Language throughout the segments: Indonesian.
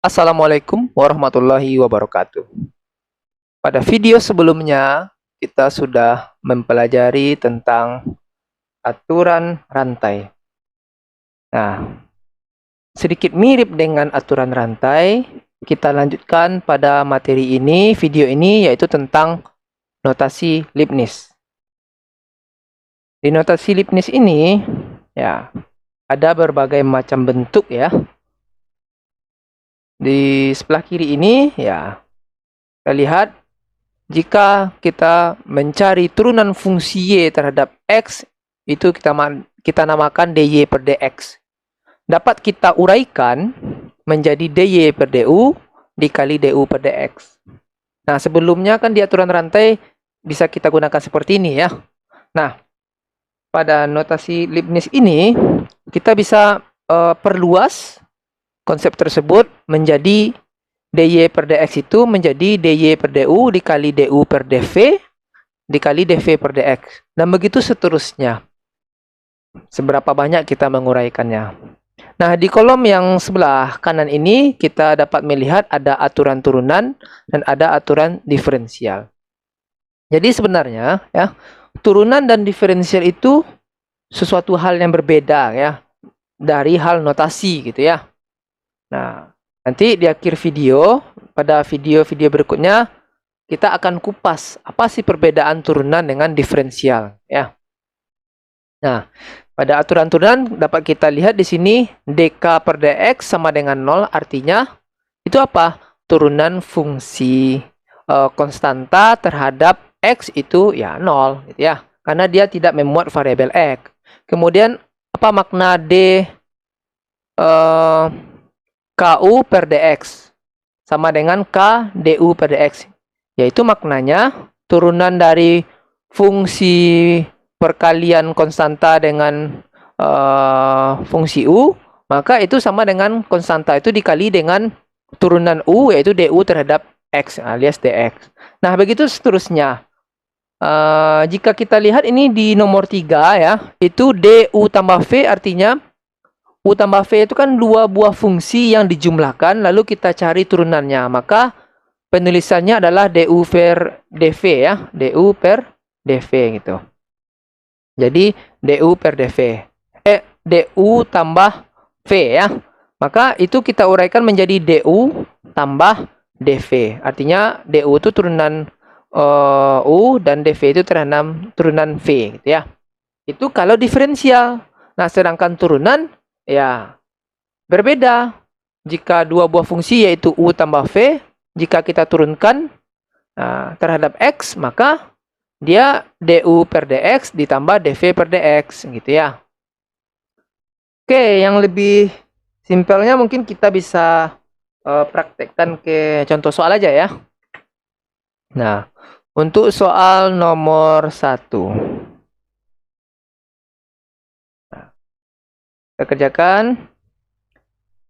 Assalamualaikum warahmatullahi wabarakatuh. Pada video sebelumnya, kita sudah mempelajari tentang aturan rantai. Nah, sedikit mirip dengan aturan rantai, kita lanjutkan pada materi ini, video ini, yaitu tentang notasi Leibniz. Di notasi Leibniz ini, ya, ada berbagai macam bentuk ya. Di sebelah kiri ini, ya, kita lihat jika kita mencari turunan fungsi Y terhadap X, itu kita namakan dy per dx. Dapat kita uraikan menjadi dy per du dikali du per dx. Nah, sebelumnya kan di aturan rantai bisa kita gunakan seperti ini ya. Nah, pada notasi Leibniz ini, kita bisa perluas konsep tersebut menjadi dy per dx itu menjadi dy per du dikali du per dv dikali dv per dx. Dan begitu seterusnya. Seberapa banyak kita menguraikannya. Nah, di kolom yang sebelah kanan ini kita dapat melihat ada aturan turunan dan ada aturan diferensial. Jadi sebenarnya ya, turunan dan diferensial itu sesuatu hal yang berbeda ya dari hal notasi gitu ya. Nah, nanti di akhir video, pada video-video berikutnya, kita akan kupas apa sih perbedaan turunan dengan diferensial ya. Nah, pada aturan turunan dapat kita lihat di sini dk per dx sama dengan 0, artinya itu apa? Turunan fungsi konstanta terhadap x itu ya 0 gitu ya. Karena dia tidak memuat variabel x. Kemudian apa makna d ku per dx sama dengan k du per dx, yaitu maknanya turunan dari fungsi perkalian konstanta dengan fungsi u, maka itu sama dengan konstanta itu dikali dengan turunan u, yaitu du terhadap x alias dx. Nah, begitu seterusnya. Jika kita lihat ini di nomor 3 ya, itu du tambah v, artinya U tambah V itu kan dua buah fungsi yang dijumlahkan, lalu kita cari turunannya. Maka penulisannya adalah du per dv ya, du per dv gitu. Jadi du per dv. Du tambah V ya. Maka itu kita uraikan menjadi du tambah dv. Artinya du itu turunan u dan dv itu turunan V gitu ya. Itu kalau diferensial. Nah, sedangkan turunan ya berbeda. Jika dua buah fungsi yaitu u tambah v, jika kita turunkan terhadap x, maka dia du per dx ditambah dv per dx gitu ya. Oke, yang lebih simpelnya mungkin kita bisa praktekkan ke contoh soal aja ya. Nah, untuk soal nomor 1. Kita kerjakan.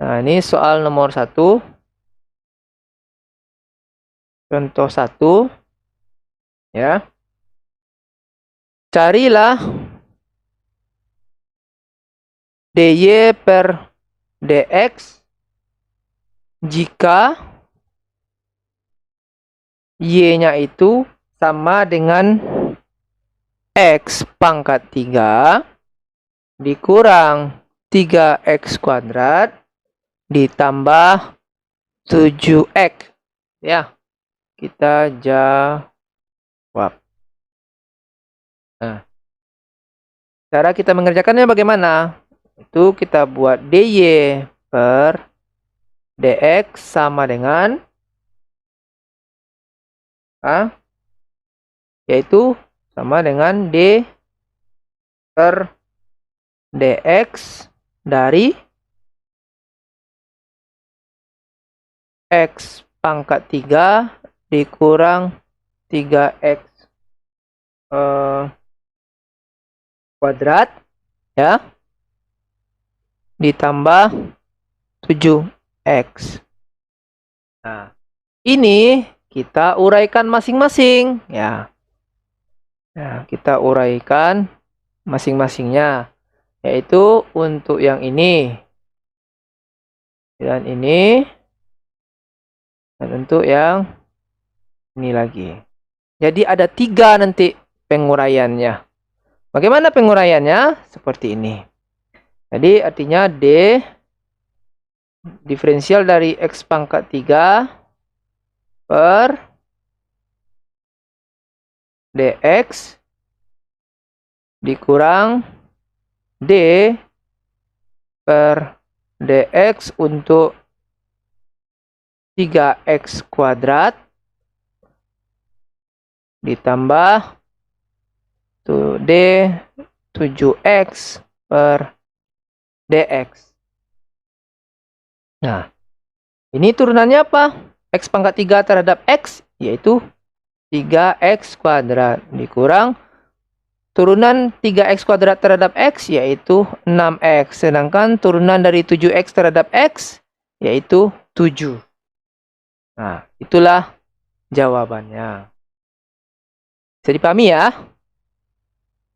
Nah, ini soal nomor 1. Contoh 1. Ya. Carilah dy per dx jika y-nya itu sama dengan x pangkat 3 dikurang 3x kuadrat ditambah 7x. Ya, kita jawab. Nah, cara kita mengerjakannya bagaimana? Itu kita buat dy per dx sama dengan yaitu sama dengan d per dx dari x pangkat 3 dikurang 3x kuadrat ya ditambah 7x. Nah, ini kita uraikan masing-masing ya. Nah, kita uraikan masing-masingnya, yaitu untuk yang ini dan ini Dan untuk yang ini lagi. Jadi ada 3 nanti penguraiannya. Bagaimana penguraiannya? Seperti ini. Jadi artinya D diferensial dari X pangkat 3 per dx dikurang D per dx untuk 3x kuadrat ditambah D 7x per dx. Nah, ini turunannya apa? X pangkat 3 terhadap X, yaitu 3x kuadrat dikurang turunan 3x kuadrat terhadap X, yaitu 6x. Sedangkan turunan dari 7x terhadap X, yaitu 7. Nah, itulah jawabannya. Bisa dipahami ya?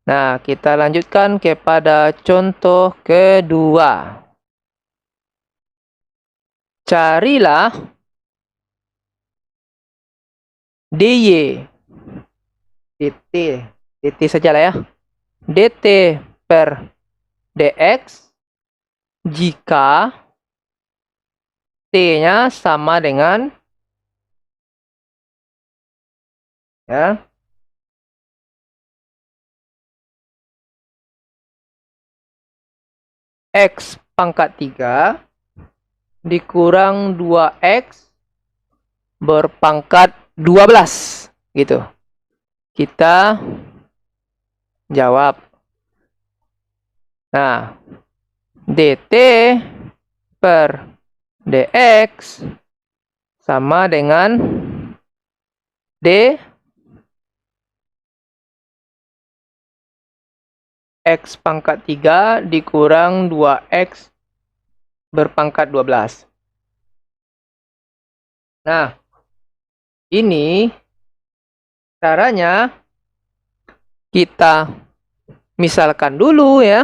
Nah, kita lanjutkan kepada contoh kedua. Carilah dy dt sajalah ya, dt per dx jika t-nya sama dengan ya x pangkat 3 dikurang 2x berpangkat 12 gitu. Kita jawab. Nah, dt per dx sama dengan d x pangkat 3 dikurang 2x berpangkat 12. Nah, ini caranya kita misalkan dulu ya.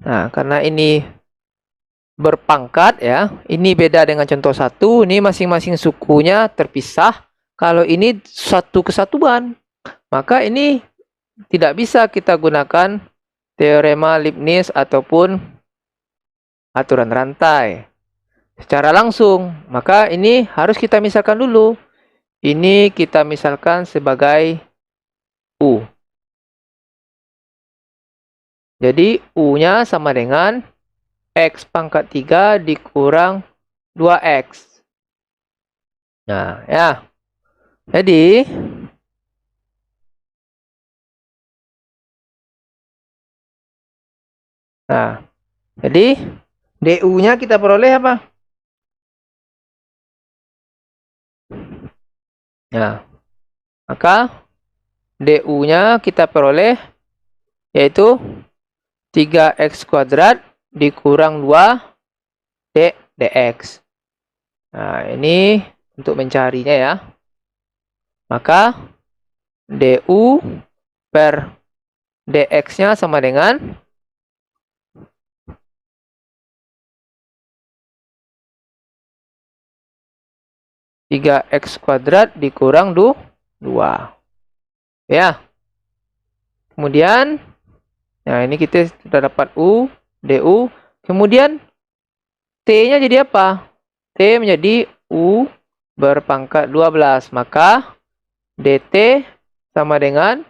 Nah, karena ini berpangkat ya, ini beda dengan contoh 1, ini masing-masing sukunya terpisah. Kalau ini satu kesatuan, maka ini tidak bisa kita gunakan teorema Leibniz ataupun aturan rantai secara langsung. Maka ini harus kita misalkan dulu. Ini kita misalkan sebagai U. Jadi U-nya sama dengan X pangkat 3 dikurang 2X. Nah, ya. Jadi DU-nya kita peroleh apa? Nah, maka DU-nya kita peroleh yaitu 3x kuadrat dikurang 2 dx. Nah, ini untuk mencarinya ya. Maka DU per dx-nya sama dengan 3x kuadrat dikurang 2. Ya. Kemudian, nah ini kita sudah dapat U, DU. Kemudian, T-nya jadi apa? T menjadi U berpangkat 12. Maka, DT sama dengan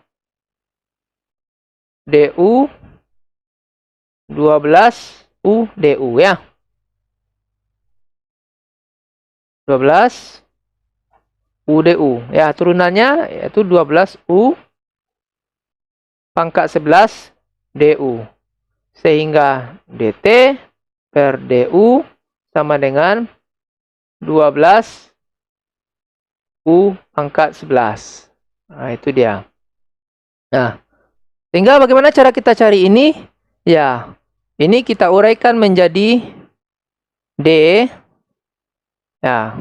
DU 12 U DU ya. 12 UDU. Ya, turunannya yaitu 12U pangkat 11 DU. Sehingga DT per DU sama dengan 12 U pangkat 11. Nah, itu dia. Nah, sehingga bagaimana cara kita cari ini? Ya, ini kita uraikan menjadi D. Ya,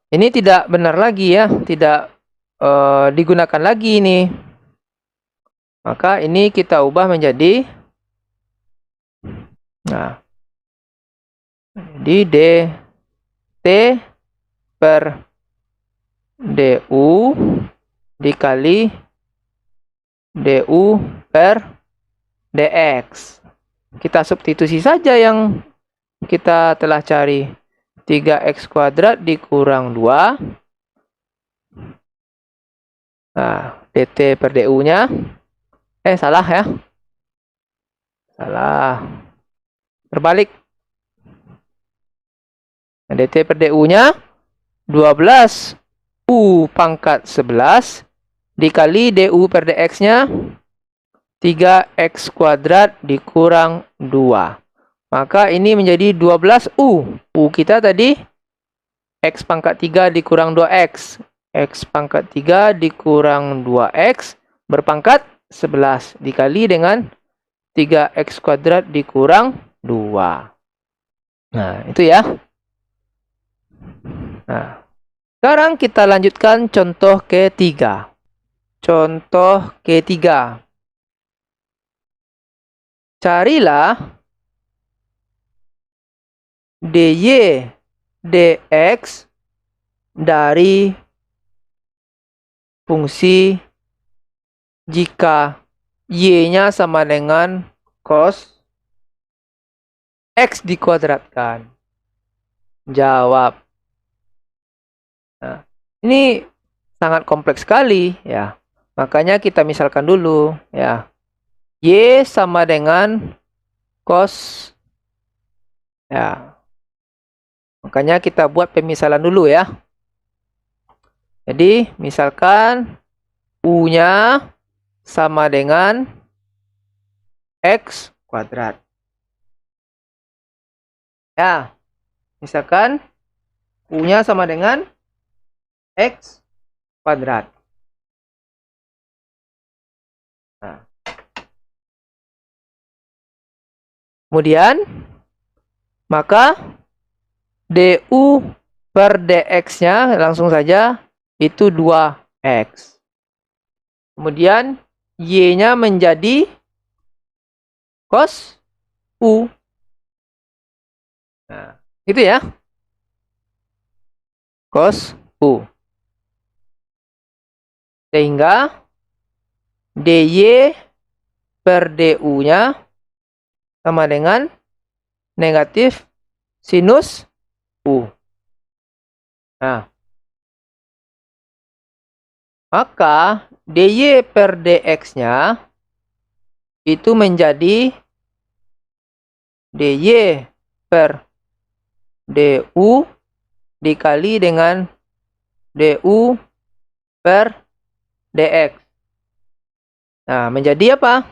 ini tidak benar lagi ya, tidak digunakan lagi ini. Maka ini kita ubah menjadi, nah, di DT per du dikali du per dx. Kita substitusi saja yang kita telah cari. 3x kuadrat dikurang 2. Nah, dt per du-nya. Salah ya. Salah. Terbalik. Nah, dt per du-nya 12 u pangkat 11 dikali du per dx-nya 3x kuadrat dikurang 2. Maka ini menjadi 12u. U kita tadi x pangkat 3 dikurang 2x. X pangkat 3 dikurang 2x berpangkat 11 dikali dengan 3x kuadrat dikurang 2. Nah, itu ya. Nah, sekarang kita lanjutkan contoh ketiga. Contoh ketiga. Carilah dy dx dari fungsi jika y-nya sama dengan cos x dikuadratkan. Jawab. Nah, ini sangat kompleks sekali ya. Makanya kita misalkan dulu ya. Y sama dengan cos ya. Makanya kita buat pemisalan dulu ya. Jadi, misalkan U-nya sama dengan X kuadrat. Ya, misalkan U-nya sama dengan X kuadrat. Nah. Kemudian, maka du per dx-nya langsung saja itu 2x. Kemudian y-nya menjadi cos u. Nah, gitu ya. Cos u. Sehingga dy per du-nya sama dengan negatif sinus u. Nah, maka dy per dx-nya itu menjadi dy per du dikali dengan du per dx. Nah, menjadi apa?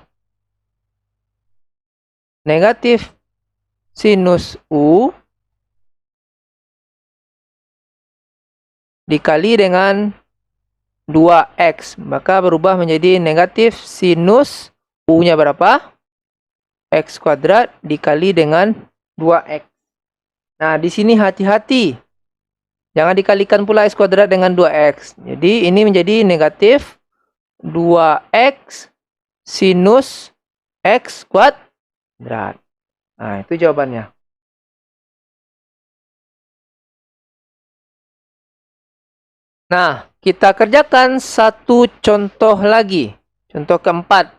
Negatif sinus u dikali dengan 2x. Maka berubah menjadi negatif sinus u-nya berapa? X kuadrat dikali dengan 2x. Nah, di sini hati-hati. Jangan dikalikan pula x kuadrat dengan 2x. Jadi, ini menjadi negatif 2x sinus x kuadrat. Nah, itu jawabannya. Nah, kita kerjakan satu contoh lagi. Contoh keempat.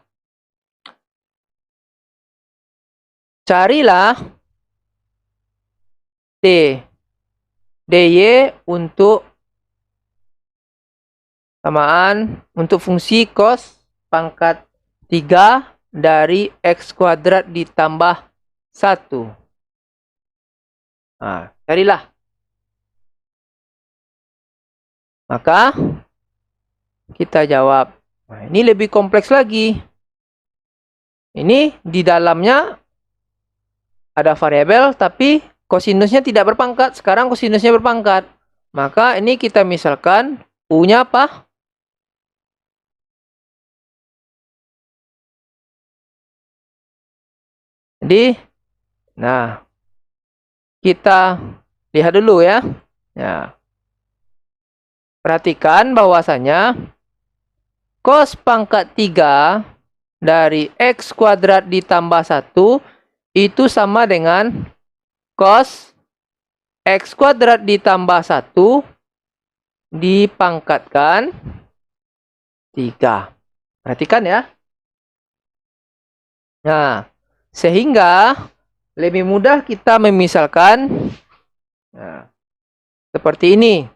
Carilah dy untuk samaan untuk fungsi cos pangkat 3 dari x kuadrat ditambah 1. Nah, carilah. Maka kita jawab. Nah, ini lebih kompleks lagi. Ini di dalamnya ada variabel tapi kosinusnya tidak berpangkat. Sekarang kosinusnya berpangkat. Maka ini kita misalkan U-nya apa? Jadi, nah, kita lihat dulu ya. Ya. Perhatikan bahwasanya cos pangkat 3 dari x kuadrat ditambah 1 itu sama dengan cos x kuadrat ditambah 1 dipangkatkan 3. Perhatikan ya. Nah, sehingga lebih mudah kita memisalkan seperti ini.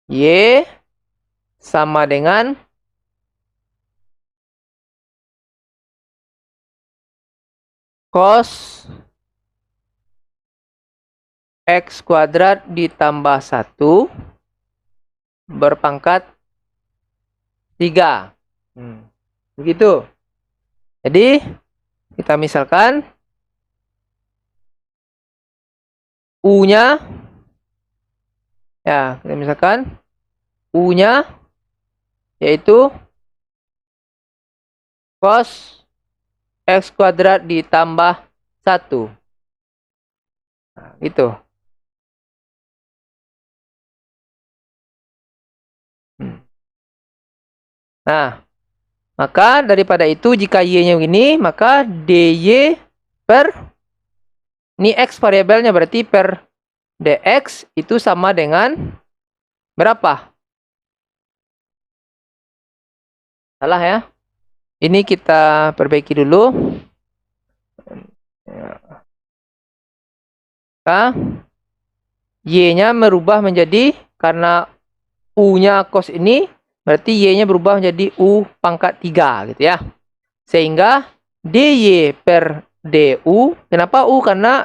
Y sama dengan cos X kuadrat ditambah 1 berpangkat 3. Begitu. Jadi, kita misalkan U-nya, ya, kita misalkan U-nya yaitu cos X kuadrat ditambah 1. Nah, gitu. Nah, maka daripada itu jika Y-nya begini, maka DY per, ini X variabelnya berarti per DX itu sama dengan berapa? Salah ya. Ini kita perbaiki dulu. Maka Y-nya merubah menjadi, karena U-nya cos ini, berarti Y-nya berubah menjadi U pangkat 3 gitu ya. Sehingga DY per DU, kenapa U? Karena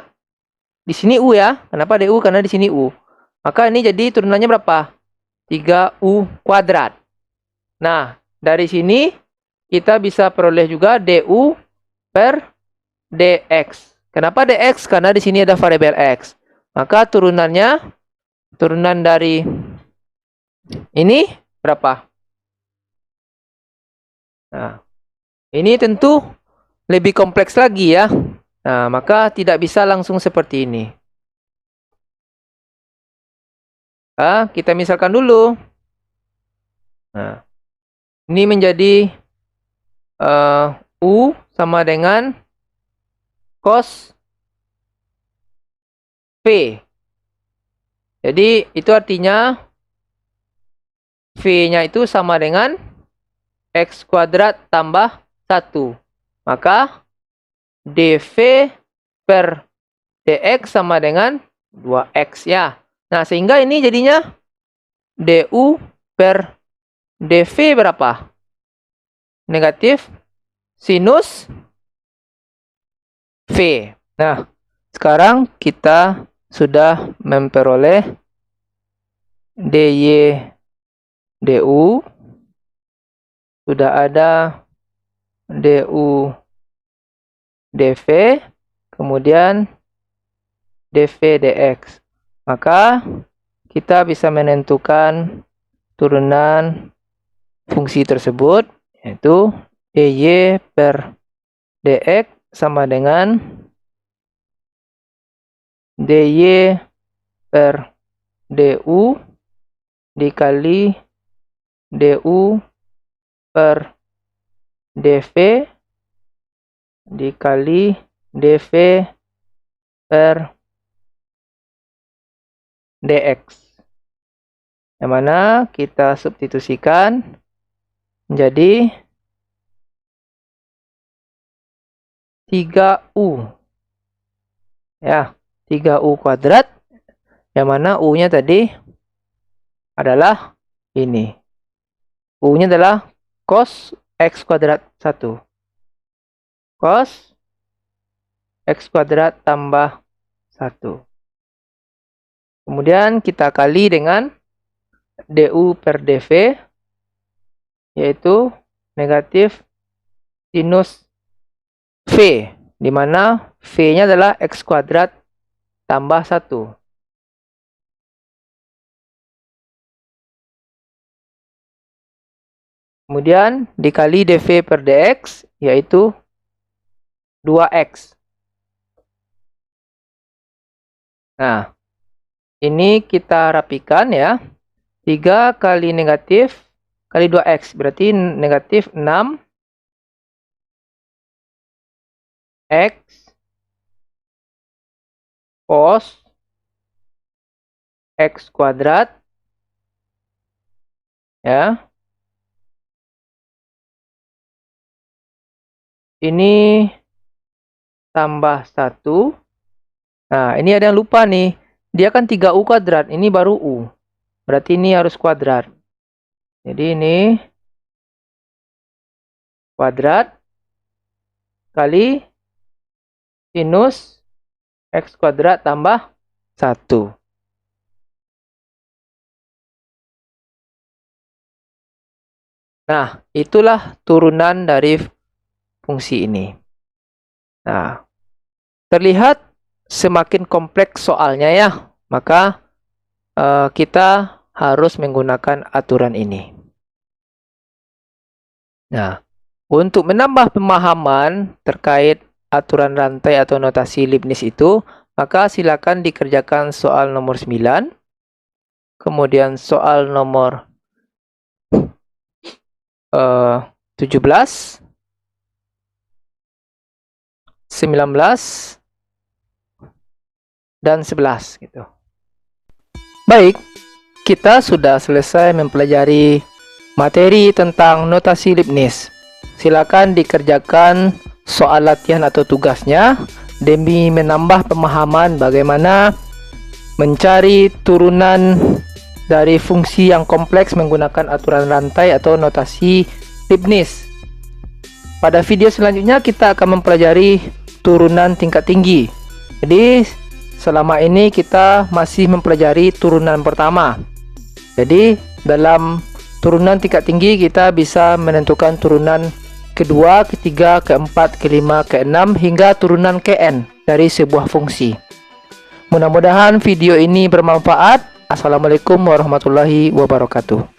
di sini U ya. Kenapa DU? Karena di sini U. Maka ini jadi turunannya berapa? 3U kuadrat. Nah, dari sini kita bisa peroleh juga DU per DX. Kenapa DX? Karena di sini ada variabel X. Maka turunannya, turunan dari ini berapa? Nah, ini tentu lebih kompleks lagi ya. Nah, maka tidak bisa langsung seperti ini. Kita misalkan dulu. Nah, ini menjadi U sama dengan cos V. Jadi, itu artinya V-nya itu sama dengan X kuadrat tambah 1. Maka dV per dx sama dengan 2x ya. Nah, sehingga ini jadinya du per dv berapa? Negatif sinus V. Nah, sekarang kita sudah memperoleh dy du. Sudah ada du dv, kemudian dv dx. Maka kita bisa menentukan turunan fungsi tersebut, yaitu dy per dx sama dengan dy per du dikali du per dv dikali dv per dx. Yang mana kita substitusikan menjadi 3U. Ya, 3U kuadrat. Yang mana U-nya tadi adalah ini. U-nya adalah cos X kuadrat 1. Cos X kuadrat tambah 1. Kemudian kita kali dengan du per dv, yaitu negatif sinus V, di mana V-nya adalah X kuadrat tambah 1. Kemudian dikali dv per dx, yaitu 2x. Nah, ini kita rapikan ya. 3 kali negatif kali 2x, berarti negatif 6x cos X kuadrat, ya. Ini tambah 1. Nah, ini ada yang lupa nih. Dia kan 3U kuadrat, ini baru U. Berarti ini harus kuadrat. Jadi ini kuadrat kali sinus X kuadrat tambah 1. Nah, itulah turunan dari fungsi ini. Nah, terlihat semakin kompleks soalnya ya, maka kita harus menggunakan aturan ini. Nah, untuk menambah pemahaman terkait aturan rantai atau notasi Leibniz itu, maka silakan dikerjakan soal nomor 9, kemudian soal nomor 17, 19, dan 11 gitu. Baik, kita sudah selesai mempelajari materi tentang notasi Leibniz. Silakan dikerjakan soal latihan atau tugasnya demi menambah pemahaman bagaimana mencari turunan dari fungsi yang kompleks menggunakan aturan rantai atau notasi Leibniz. Pada video selanjutnya kita akan mempelajari turunan tingkat tinggi. Jadi selama ini kita masih mempelajari turunan pertama. Jadi dalam turunan tingkat tinggi kita bisa menentukan turunan kedua, ketiga, keempat, kelima, keenam hingga turunan kn dari sebuah fungsi. Mudah-mudahan video ini bermanfaat. Assalamualaikum warahmatullahi wabarakatuh.